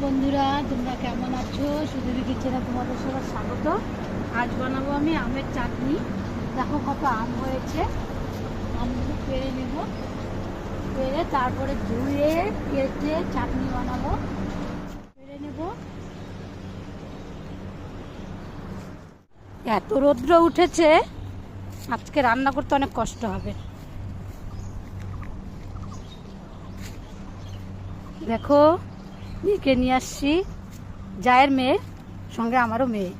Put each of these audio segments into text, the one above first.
বন্ধুরা, তোমরা কেমন আছো? সুদেবী কিচেনে তোমাদের সবার স্বাগত। আজ বানাবো আমি আমের চাটনি। দেখো কত আম হয়েছে। আমগুলো পেড়ে নেব, পেড়ে তারপরে ধুয়ে কেটে চাটনি বানাবো। পেড়ে নেব। এত রৌদ্র উঠেছে, আজকে রান্না করতে অনেক কষ্ট হবে। দেখো, মেয়েকে নিয়ে আসছি, জায়ের মেয়ে, সঙ্গে আমারও মেয়ে।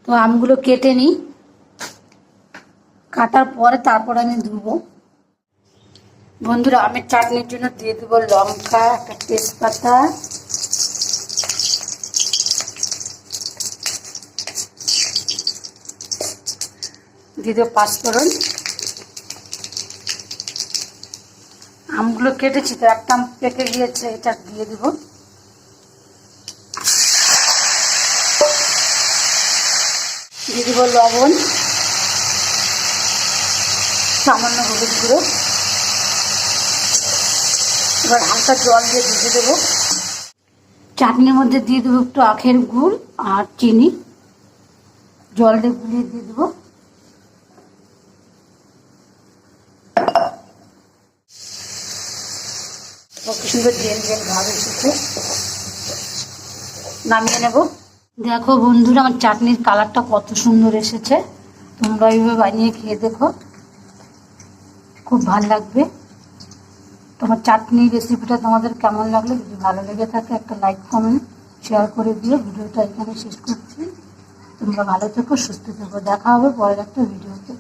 তো আমগুলো কেটে নিই, কাটার পরে তারপর আমি ধুবো। বন্ধুরা, আমের চাটনির জন্য দিয়ে দেবো লঙ্কা, একটা তেজপাতা, দিয়ে দেবো পাঁচফোড়ন। আমগুলো কেটেছি তো, একটা আম পেকে গিয়েছে, এটা দিয়ে দেব। দিয়ে দেবো লবণ, সামান্য হলুদ গুঁড়ো। এবার হালকা জল দিয়ে ভিজে দেবো। চাটনির মধ্যে দিয়ে দেবো একটু আখের গুড় আর চিনি, জল দিয়ে গুলিয়ে দিয়ে দেবো। কি সুন্দর জেল জেল ভাব এসেছে, নামিয়ে নেব। দেখো বন্ধুরা, আমার চাটনির কালারটা কত সুন্দর এসেছে। তোমরা এইভাবে বানিয়ে খেয়ে দেখো, খুব ভালো লাগবে। তোমার চাটনি রেসিপিটা তোমাদের কেমন লাগলো? যদি ভালো লেগে থাকে একটা লাইক কমেন্ট শেয়ার করে দিও। ভিডিওটা এখানে শেষ করছি। তোমরা ভালো থেকো, সুস্থ থেকো। দেখা হবে পরের একটা ভিডিওতে।